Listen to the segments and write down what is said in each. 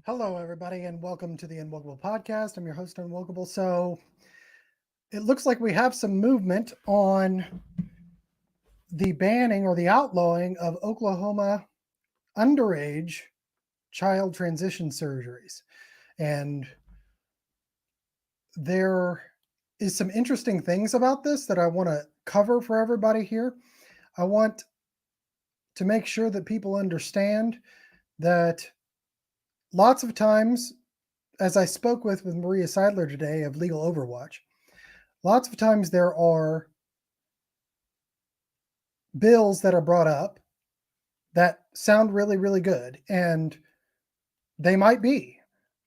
Hello, everybody, and welcome to the UnWokable podcast. I'm your host, UnWokable. So it looks like we have some movement on the banning or the outlawing of Oklahoma underage child transition surgeries. And there is some interesting things about this that I want to cover for everybody here. I want to make sure that people understand that lots of times, as I spoke with Maria Seidler today of Legal Overwatch, lots of times there are bills that are brought up that sound really, really good, and they might be,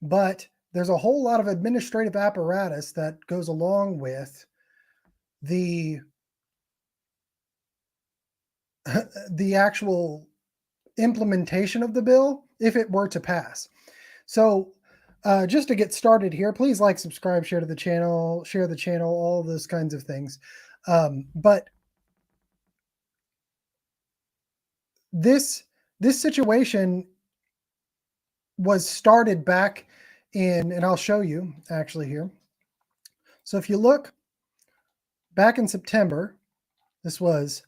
but there's a whole lot of administrative apparatus that goes along with the the actual implementation of the bill if it were to pass. So just to get started here, please like, subscribe, share the channel, all those kinds of things. But this situation was started back in, and I'll show you actually here. So if you look back in September, this was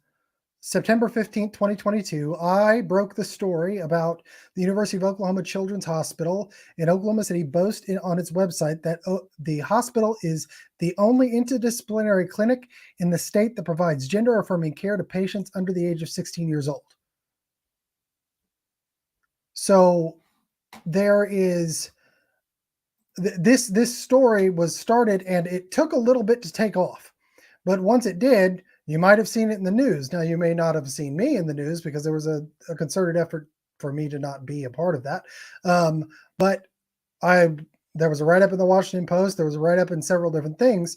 September 15th, 2022, I broke the story about the University of Oklahoma Children's Hospital in Oklahoma City boasts on its website that the hospital is the only interdisciplinary clinic in the state that provides gender-affirming care to patients under the age of 16 years old. So there is this story was started, and it took a little bit to take off, but once it did, you might have seen it in the news. Now, you may not have seen me in the news because there was a concerted effort for me to not be a part of that. But there was a write-up in the Washington Post. There was a write-up in several different things.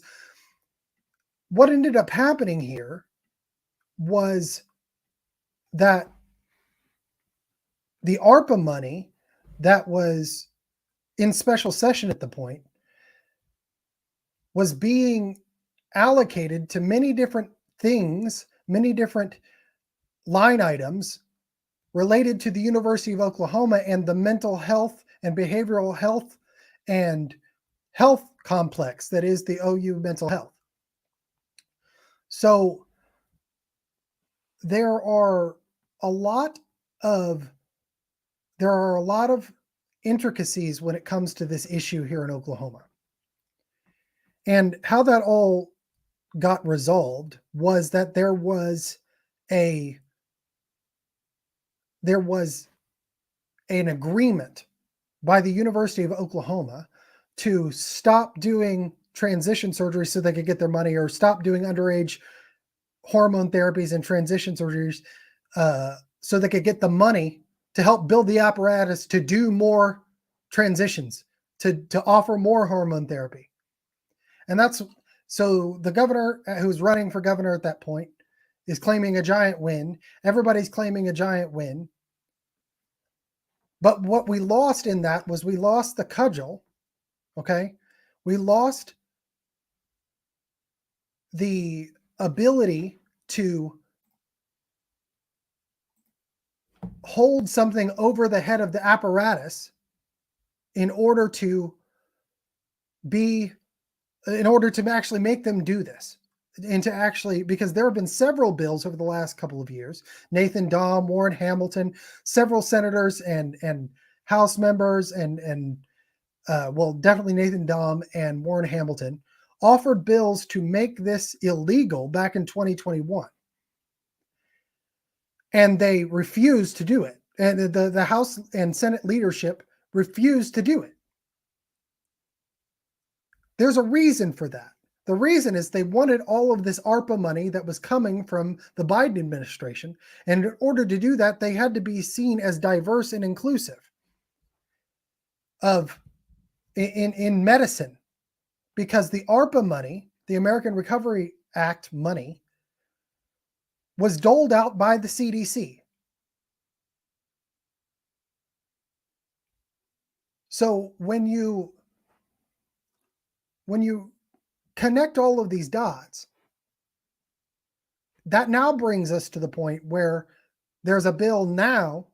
What ended up happening here was that the ARPA money that was in special session at the point was being allocated to many different things, many different line items related to the University of Oklahoma and the mental health and behavioral health and health complex that is the OU mental health. So there are a lot of intricacies when it comes to this issue here in Oklahoma. And how that all got resolved was that there was an agreement by the University of Oklahoma to stop doing transition surgery so they could get their money, or stop doing underage hormone therapies and transition surgeries so they could get the money to help build the apparatus to do more transitions, to offer more hormone therapy. And so the governor who's running for governor at that point is claiming a giant win. Everybody's claiming a giant win. But what we lost in that was we lost the cudgel, okay? We lost the ability to hold something over the head of the apparatus in order to actually make them do this. And to actually, because there have been several bills over the last couple of years, Nathan Dahm, Warren Hamilton, several senators and House members definitely Nathan Dahm and Warren Hamilton offered bills to make this illegal back in 2021. And they refused to do it. And the House and Senate leadership refused to do it. There's a reason for that. The reason is they wanted all of this ARPA money that was coming from the Biden administration. And in order to do that, they had to be seen as diverse and inclusive in medicine, because the ARPA money, the American Recovery Act money, was doled out by the CDC. So when you connect all of these dots, that now brings us to the point where there's a bill now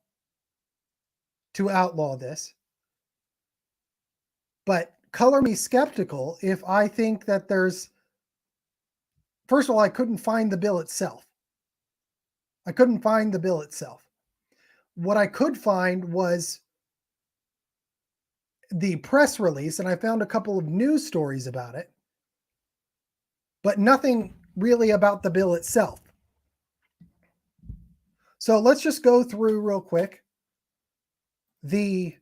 to outlaw this. But color me skeptical if I think that there's, first of all, I couldn't find the bill itself. I couldn't find the bill itself. What I could find was the press release, and I found a couple of news stories about it, but nothing really about the bill itself. So let's just go through real quick the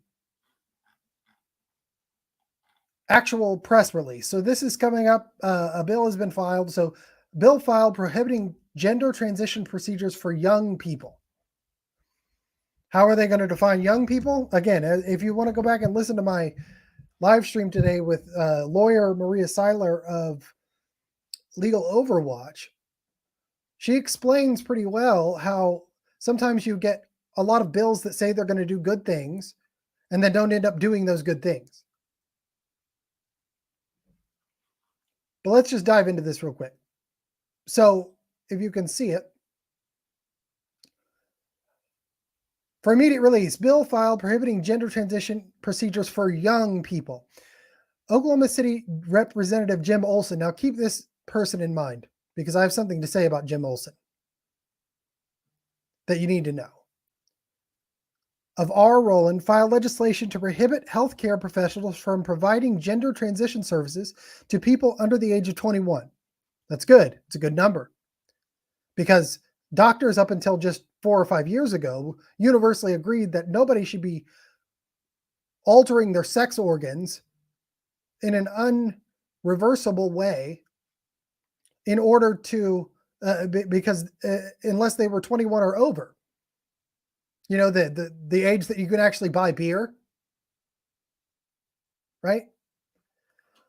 actual press release. So this is coming up. A bill has been filed. So bill filed prohibiting gender transition procedures for young people. How are they going to define young people? Again, if you want to go back and listen to my live stream today with lawyer Maria Seiler of Legal Overwatch, she explains pretty well how sometimes you get a lot of bills that say they're going to do good things and then don't end up doing those good things. But let's just dive into this real quick. So if you can see it, for immediate release, bill filed prohibiting gender transition procedures for young people. Oklahoma City Representative Jim Olsen. Now keep this person in mind because I have something to say about Jim Olsen that you need to know. Of R. Rowland filed legislation to prohibit healthcare professionals from providing gender transition services to people under the age of 21. That's good. It's a good number because doctors up until just 4 or 5 years ago universally agreed that nobody should be altering their sex organs in an unreversible way in order to, because unless they were 21 or over, you know, the age that you can actually buy beer, right?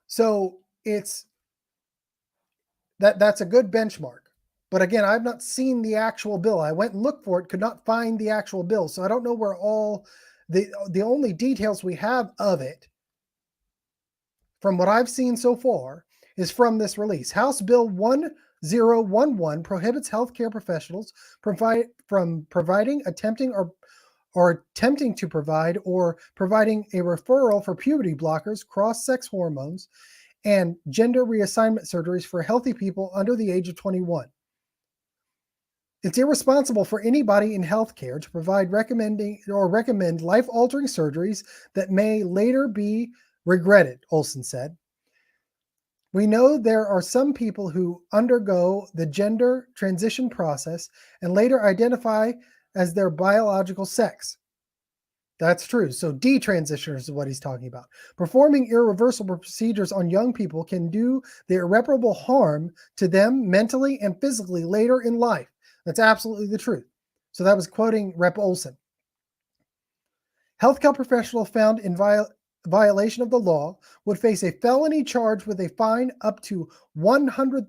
So it's that's a good benchmark. But again, I've not seen the actual bill. I went and looked for it, could not find the actual bill. So I don't know where all the only details we have of it from what I've seen so far is from this release. House Bill 1011 prohibits healthcare professionals from providing, attempting, or attempting to provide or providing a referral for puberty blockers, cross-sex hormones, and gender reassignment surgeries for healthy people under the age of 21. It's irresponsible for anybody in healthcare to recommend life-altering surgeries that may later be regretted, Olsen said. We know there are some people who undergo the gender transition process and later identify as their biological sex. That's true. So detransitioners is what he's talking about. Performing irreversible procedures on young people can do the irreparable harm to them mentally and physically later in life. That's absolutely the truth. So that was quoting Rep. Olsen. Healthcare professional found in violation of the law would face a felony charge with a fine up to $100,000,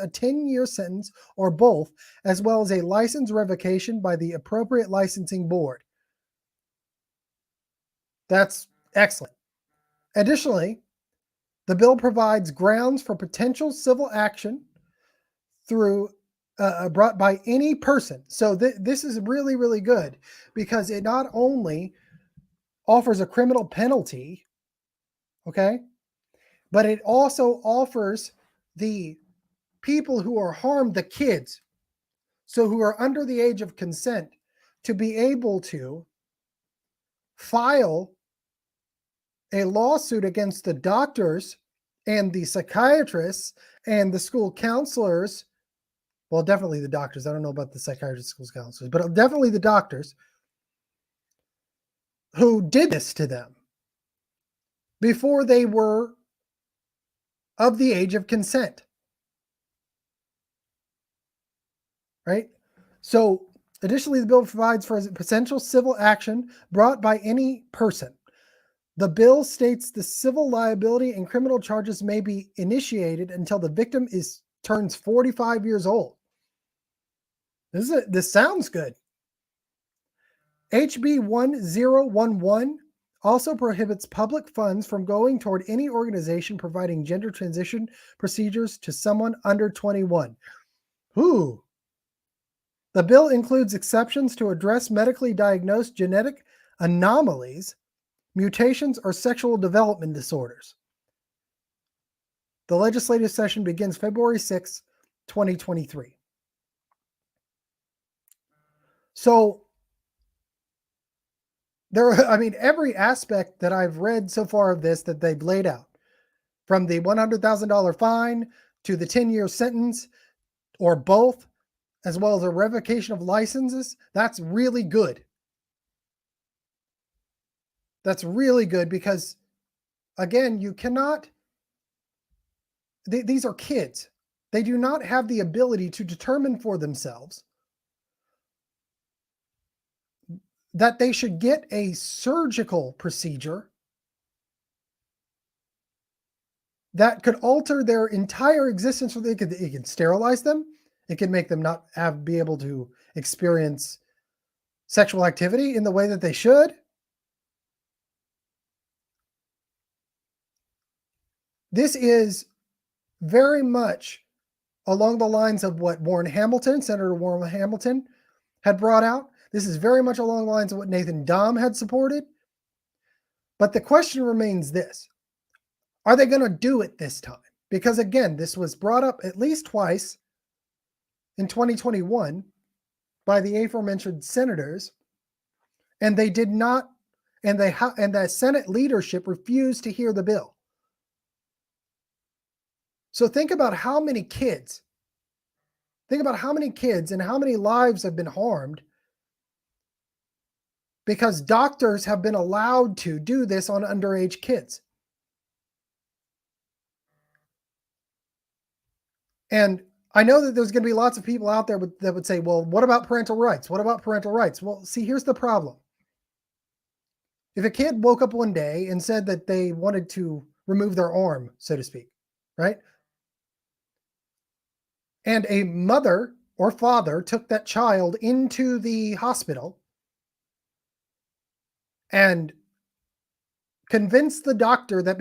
a 10-year sentence, or both, as well as a license revocation by the appropriate licensing board. That's excellent. Additionally, the bill provides grounds for potential civil action through brought by any person. So this is really, really good because it not only offers a criminal penalty, okay, but it also offers the people who are harmed, the kids, so who are under the age of consent, to be able to file a lawsuit against the doctors and the psychiatrists and the school counselors. Well, definitely the doctors. I don't know about the psychiatrists, school counselors, but definitely the doctors who did this to them before they were of the age of consent. Right? So, additionally, the bill provides for potential civil action brought by any person. The bill states the civil liability and criminal charges may be initiated until the victim turns 45 years old. This sounds good. HB 1011 also prohibits public funds from going toward any organization providing gender transition procedures to someone under 21. Ooh. The bill includes exceptions to address medically diagnosed genetic anomalies mutations, or sexual development disorders. The legislative session begins February 6, 2023. So every aspect that I've read so far of this that they've laid out, from the $100,000 fine to the 10-year sentence or both, as well as a revocation of licenses, that's really good. That's really good because, again, you cannot, these are kids. They do not have the ability to determine for themselves that they should get a surgical procedure that could alter their entire existence. It can sterilize them. It can make them not be able to experience sexual activity in the way that they should. This is very much along the lines of what Senator Warren Hamilton had brought out. This is very much along the lines of what Nathan Dahm had supported. But the question remains this: are they going to do it this time? Because again, this was brought up at least twice in 2021 by the aforementioned senators, and they did not, and the Senate leadership refused to hear the bill. So think about how many kids and how many lives have been harmed because doctors have been allowed to do this on underage kids. And I know that there's going to be lots of people out there that would say, well, what about parental rights? What about parental rights? Well, see, here's the problem. If a kid woke up one day and said that they wanted to remove their arm, so to speak, right? And a mother or father took that child into the hospital and convinced the doctor that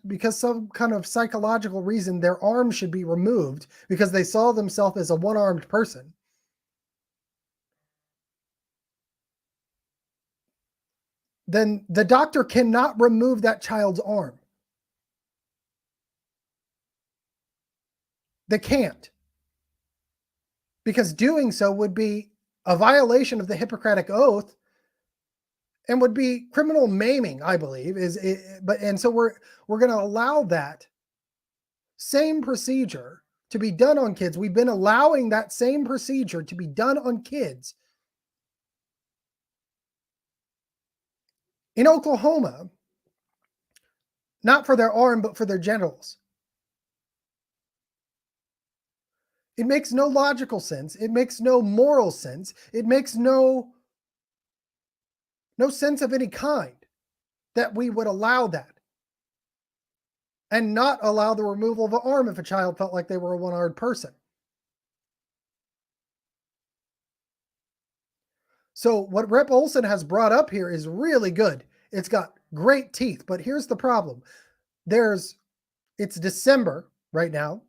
because some kind of psychological reason their arm should be removed because they saw themselves as a one-armed person, then the doctor cannot remove that child's arm. They can't. Because doing so would be a violation of the Hippocratic Oath and would be criminal maiming, I believe. So we're going to allow that same procedure to be done on kids. We've been allowing that same procedure to be done on kids in Oklahoma, not for their arm, but for their genitals. It makes no logical sense. It makes no moral sense. It makes no sense of any kind that we would allow that and not allow the removal of an arm if a child felt like they were a one-armed person. So what Rep. Olsen has brought up here is really good. It's got great teeth, but here's the problem. It's December right now.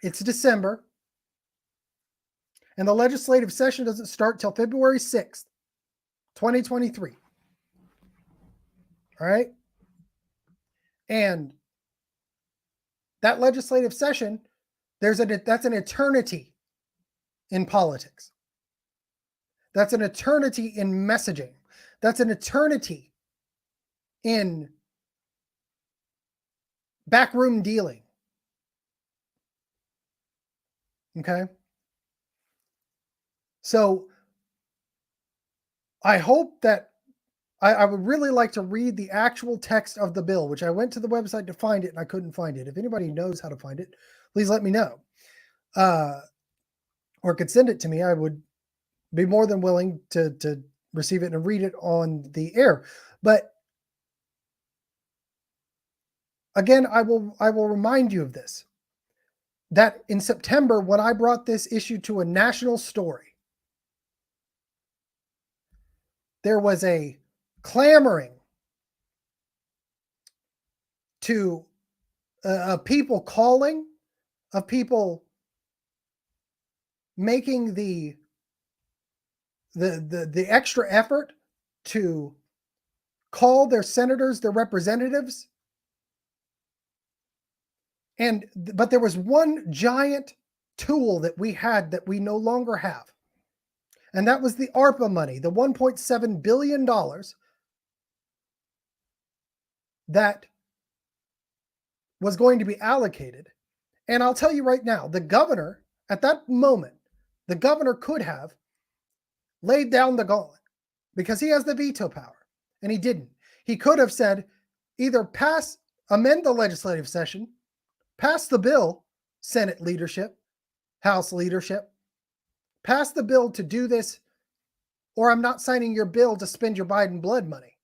It's December, and the legislative session doesn't start till February 6th, 2023. All right? And that legislative session, that's an eternity in politics. That's an eternity in messaging. That's an eternity in backroom dealing. Okay? So I hope that I would really like to read the actual text of the bill, which I went to the website to find it and I couldn't find it. If anybody knows how to find it, please let me know. Or could send it to me. I would be more than willing to receive it and read it on the air. But again, I will remind you of this, that in September, when I brought this issue to a national story, there was a clamoring to people calling, of people making the extra effort to call their senators, their representatives. But there was one giant tool that we had that we no longer have. And that was the ARPA money, the $1.7 billion that was going to be allocated. And I'll tell you right now, the governor, at that moment, the governor could have laid down the gauntlet because he has the veto power, and he didn't. He could have said, either amend the legislative session, pass the bill, Senate leadership, House leadership, pass the bill to do this, or I'm not signing your bill to spend your Biden blood money.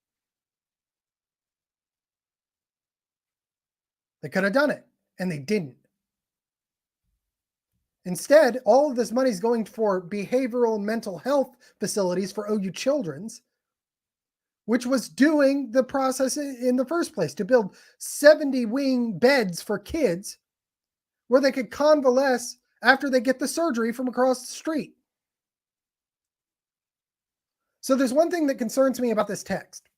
They could have done it, and they didn't. Instead, all of this money is going for behavioral and mental health facilities for OU Children's, which was doing the process in the first place to build 70 wing beds for kids where they could convalesce after they get the surgery from across the street. So there's one thing that concerns me about this text.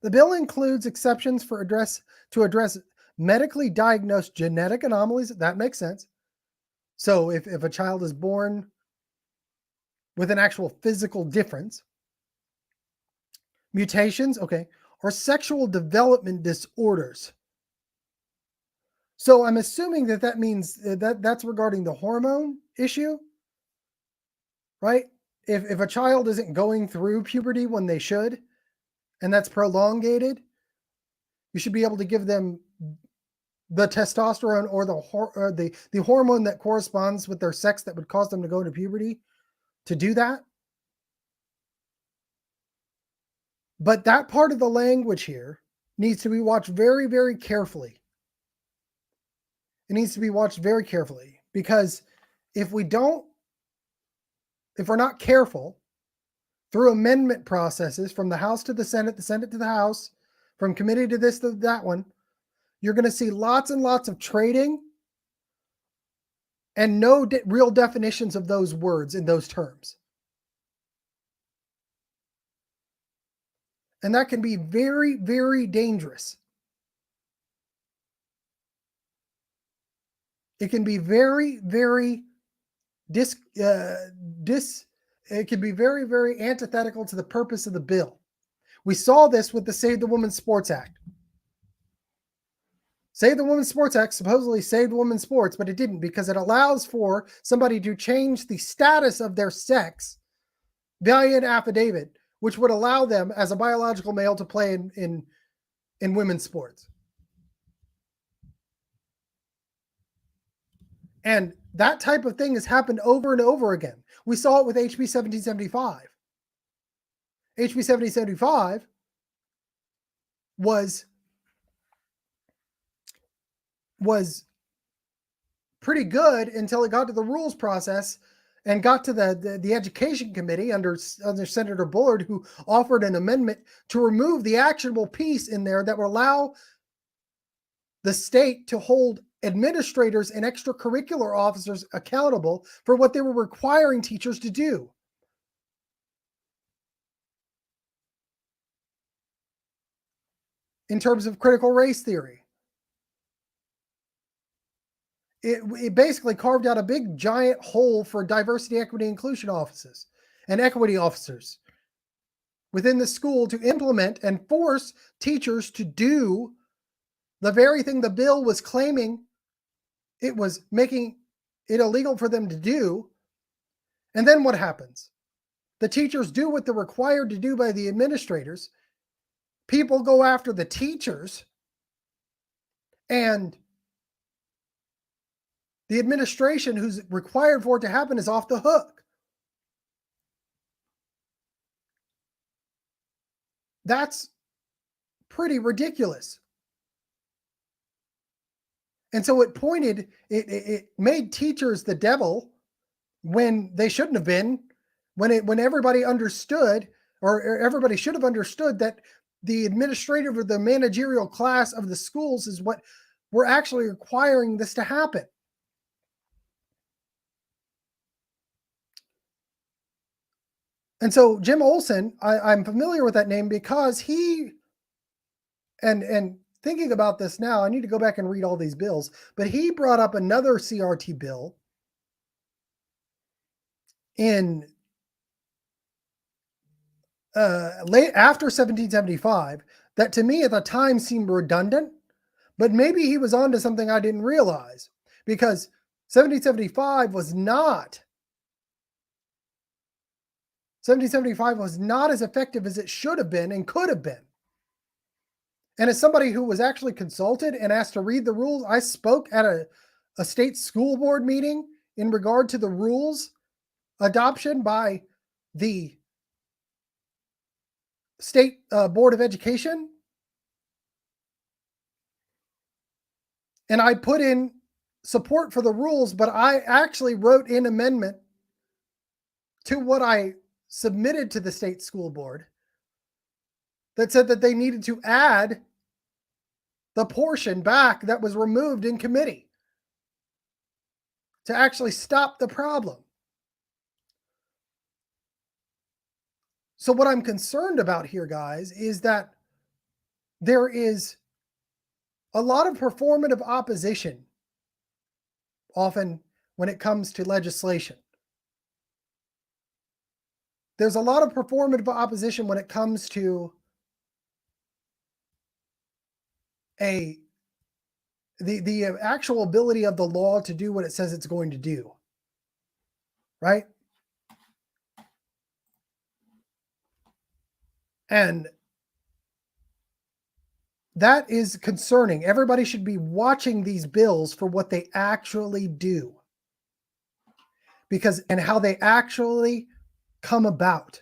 The bill includes exceptions to address medically diagnosed genetic anomalies. That makes sense. So if a child is born with an actual physical difference, mutations, okay, or sexual development disorders. So I'm assuming that means that's regarding the hormone issue, right? If a child isn't going through puberty when they should, and that's prolongated, you should be able to give them the testosterone or the hormone that corresponds with their sex that would cause them to go into puberty to do that. But that part of the language here needs to be watched very, very carefully. It needs to be watched very carefully because if we're not careful through amendment processes from the House to the Senate to the House, from committee to this to that one, you're going to see lots and lots of trading and no real definitions of those words in those terms. And that can be very, very dangerous. It can be very, very it can be very, very antithetical to the purpose of the bill. We saw this with the Save the Women's Sports Act. Save the Women's Sports Act supposedly saved women's sports, but it didn't because it allows for somebody to change the status of their sex via an affidavit, which would allow them as a biological male to play in women's sports. And that type of thing has happened over and over again. We saw it with HB 1775. HB 1775 was pretty good until it got to the rules process and got to the education committee under Senator Bullard, who offered an amendment to remove the actionable piece in there that would allow the state to hold administrators and extracurricular officers accountable for what they were requiring teachers to do. In terms of critical race theory, it basically carved out a big giant hole for diversity, equity, inclusion offices and equity officers within the school to implement and force teachers to do the very thing the bill was claiming it was making it illegal for them to do. And then what happens? The teachers do what they're required to do by the administrators. People go after the teachers, and the administration who's required for it to happen is off the hook. That's pretty ridiculous. And so it made teachers the devil when they shouldn't have been, when everybody understood, or everybody should have understood, that the administrative or the managerial class of the schools is what we're actually requiring this to happen. And so Jim Olsen, I'm familiar with that name because he, and thinking about this now, I need to go back and read all these bills, but he brought up another CRT bill in late after 1775 that to me at the time seemed redundant, but maybe he was onto something I didn't realize, because 1775 was not 1775 was not as effective as it should have been and could have been. And as somebody who was actually consulted and asked to read the rules, I spoke at a state school board meeting in regard to the rules adoption by the state board of education. And I put in support for the rules, but I actually wrote in amendment to what I submitted to the state school board that said that they needed to add the portion back that was removed in committee to actually stop the problem. So what I'm concerned about here, guys, is that there is a lot of performative opposition often when it comes to legislation. There's a lot of performative opposition when it comes to the actual ability of the law to do what it says it's going to do, right? And that is concerning. Everybody should be watching these bills for what they actually do, because and how they actually come about,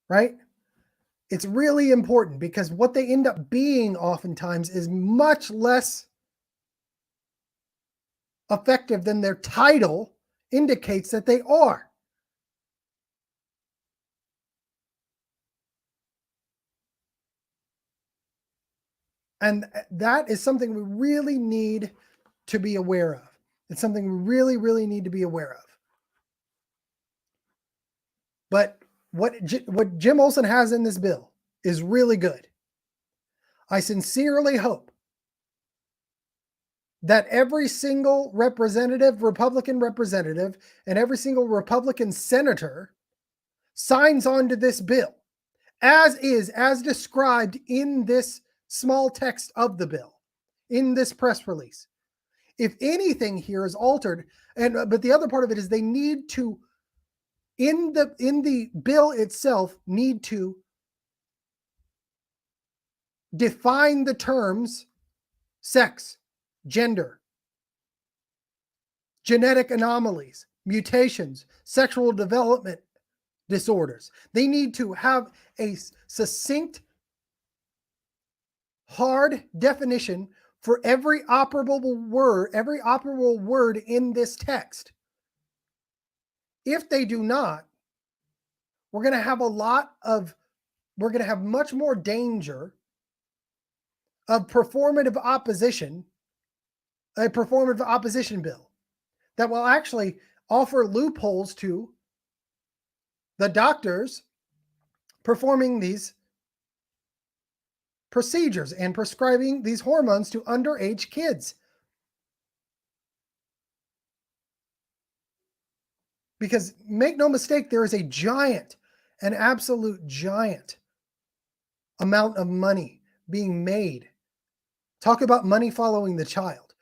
right? It's really important, because what they end up being oftentimes is much less effective than their title indicates that they are. And that is something we really need to be aware of. It's something we really, really need to be aware of. But what Jim Olsen has in this bill is really good. I sincerely hope that every single Republican representative, and every single Republican senator signs on to this bill, as described in this small text of the bill, in this press release. If anything here is altered, but the other part of it is they need to, in the bill itself, need to define the terms sex, gender, genetic anomalies, mutations, sexual development disorders. They need to have a succinct, hard definition for every operable word in this text. If they do not, we're going to have much more danger of a performative opposition bill that will actually offer loopholes to the doctors performing these procedures and prescribing these hormones to underage kids. Because make no mistake, there is an absolute giant amount of money being made. Talk about money following the child.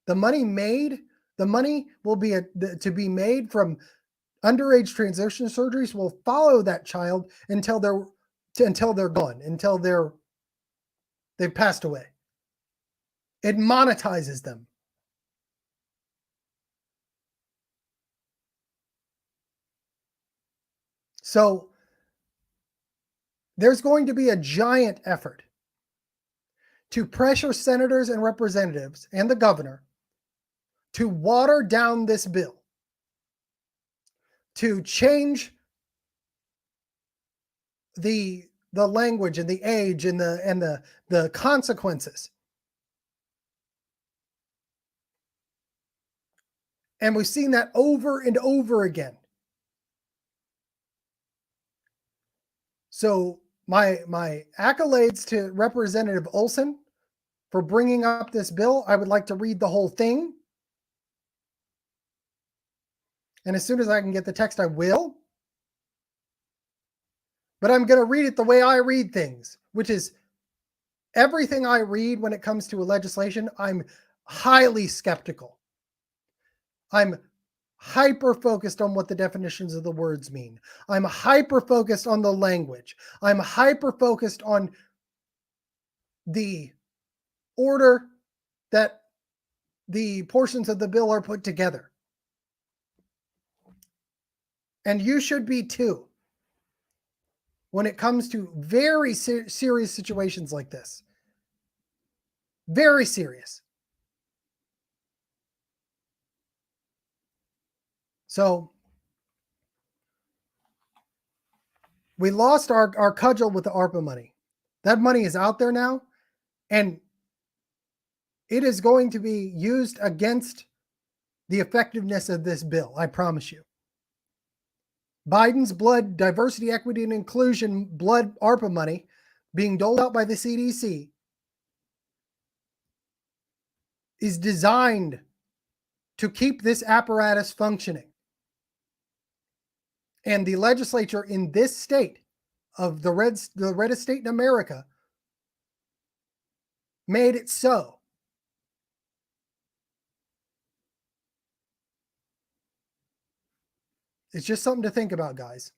The money will be to be made from underage transition surgeries will follow that child until they're gone, until they've passed away. It monetizes them. So there's going to be a giant effort to pressure senators and representatives and the governor to water down this bill, to change the language and the age and the consequences. And we've seen that over and over again. So my accolades to Representative Olsen for bringing up this bill. I would like to read the whole thing. And as soon as I can get the text, I will. But I'm going to read it the way I read things, which is everything I read when it comes to a legislation, I'm highly skeptical. I'm hyper focused on what the definitions of the words mean. I'm hyper focused on the language. I'm hyper focused on the order that the portions of the bill are put together. And you should be too, when it comes to very serious situations like this. Very serious. So we lost our cudgel with the ARPA money. That money is out there now, and it is going to be used against the effectiveness of this bill, I promise you. Biden's blood, diversity, equity, and inclusion blood ARPA money being doled out by the CDC is designed to keep this apparatus functioning. And the legislature in this state of the reddest state in America made it so. It's just something to think about, guys.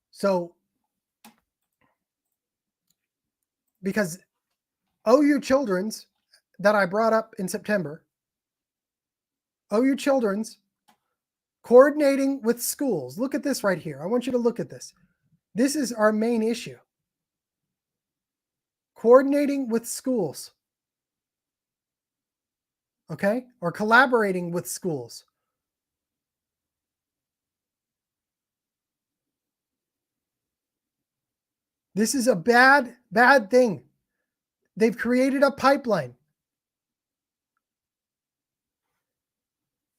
So, because OU Children's that I brought up in September, OU Children's coordinating with schools. Look at this right here. I want you to look at this. This is our main issue. Coordinating with schools. Okay? Or collaborating with schools. This is a bad, bad thing. They've created a pipeline.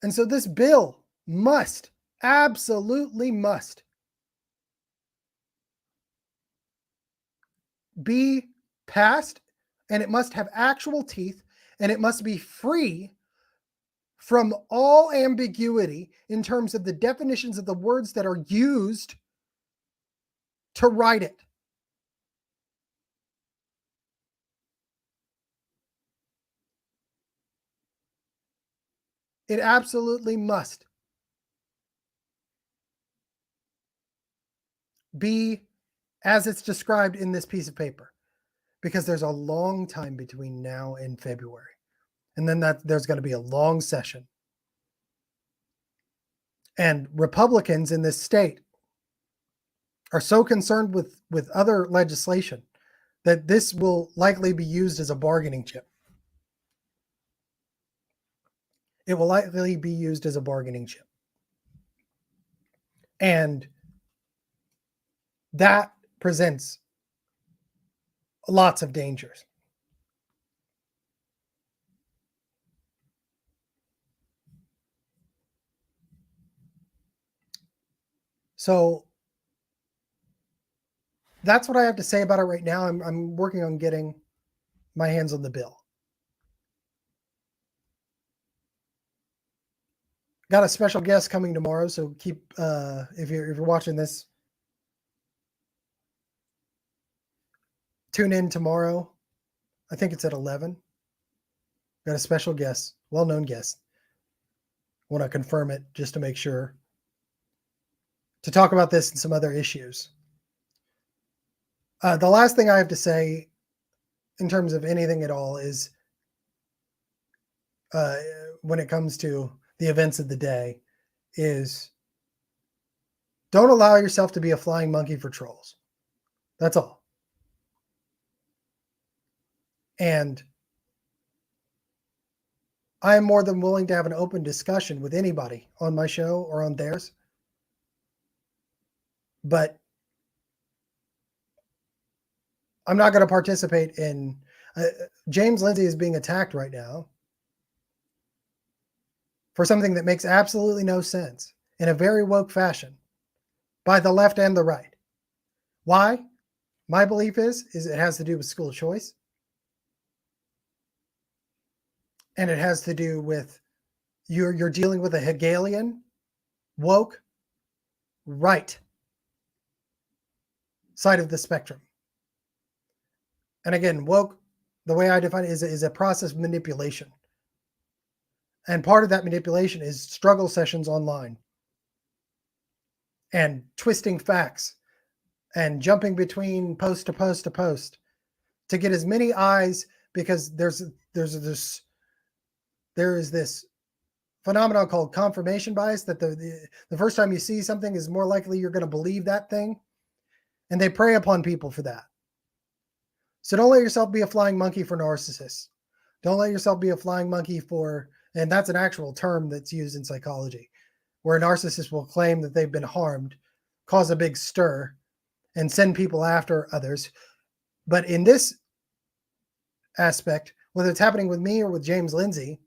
And so this bill must, absolutely must, be passed, and it must have actual teeth, and it must be free from all ambiguity in terms of the definitions of the words that are used to write it. It absolutely must be as it's described in this piece of paper, because there's a long time between now and February. And then there's going to be a long session. And Republicans in this state are so concerned with other legislation that this will likely be used as a bargaining chip. It will likely be used as a bargaining chip. And that presents lots of dangers. So that's what I have to say about it right now. I'm working on getting my hands on the bill. Got a special guest coming tomorrow, so keep if you're watching this, tune in tomorrow. I think it's at 11. Got a special guest, well-known guest. Want to confirm it just to make sure, to talk about this and some other issues. The last thing I have to say in terms of anything at all is when it comes to the events of the day is don't allow yourself to be a flying monkey for trolls. That's all. And I am more than willing to have an open discussion with anybody on my show or on theirs. But I'm not going to participate in James Lindsay is being attacked right now. for something that makes absolutely no sense in a very woke fashion by the left and the right. Why? My belief is it has to do with school choice. And it has to do with you're dealing with a Hegelian, woke, right side of the spectrum. And again, woke, the way I define it, is a process of manipulation. And part of that manipulation is struggle sessions online and twisting facts and jumping between post to post to post to get as many eyes, because there is this phenomenon called confirmation bias, that the first time you see something is more likely you're going to believe that thing, and they prey upon people for that. So don't let yourself be a flying monkey for narcissists. Don't let yourself be a flying monkey for, and that's an actual term that's used in psychology, where a narcissist will claim that they've been harmed, cause a big stir, and send people after others. But in this aspect, whether it's happening with me or with James Lindsay,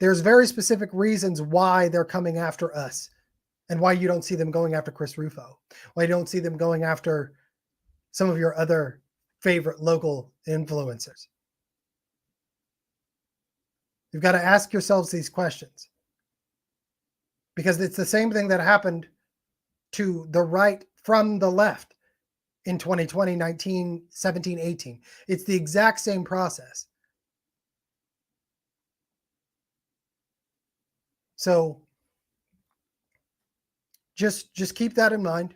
there's very specific reasons why they're coming after us, and why you don't see them going after Chris Rufo, why you don't see them going after some of your other favorite local influencers. You've got to ask yourselves these questions, because it's the same thing that happened to the right from the left in 2020, 19, 17, 18. It's the exact same process. So just keep that in mind.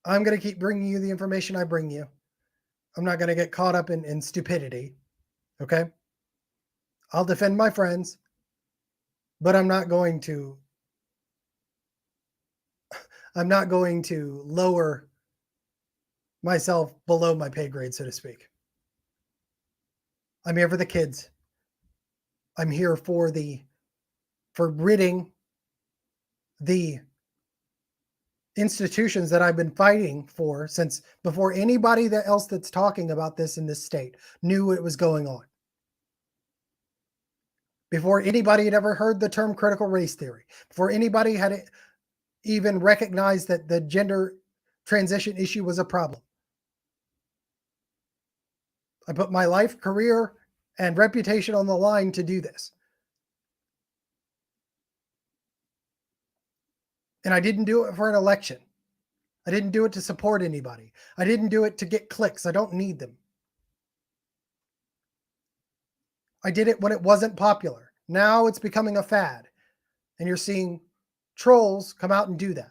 I'm going to keep bringing you the information I bring you. I'm not going to get caught up in stupidity. Okay? I'll defend my friends, but I'm not going to lower myself below my pay grade, so to speak. I'm here for the kids. I'm here for ridding the institutions that I've been fighting for since before anybody else that's talking about this in this state knew it was going on. Before anybody had ever heard the term critical race theory, before anybody had even recognized that the gender transition issue was a problem. I put my life, career, and reputation on the line to do this. And I didn't do it for an election. I didn't do it to support anybody. I didn't do it to get clicks. I don't need them. I did it when it wasn't popular. Now it's becoming a fad. And you're seeing trolls come out and do that.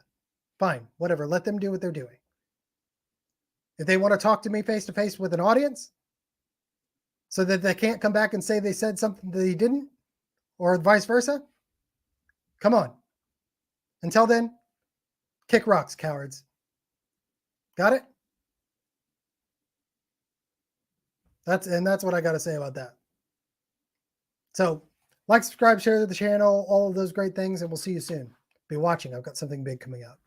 Fine, whatever. Let them do what they're doing. If they want to talk to me face to face with an audience so that they can't come back and say they said something that they didn't, or vice versa, come on. Until then, kick rocks, cowards. Got it? That's what I got to say about that. So, like, subscribe, share the channel, all of those great things, and we'll see you soon. Be watching. I've got something big coming out.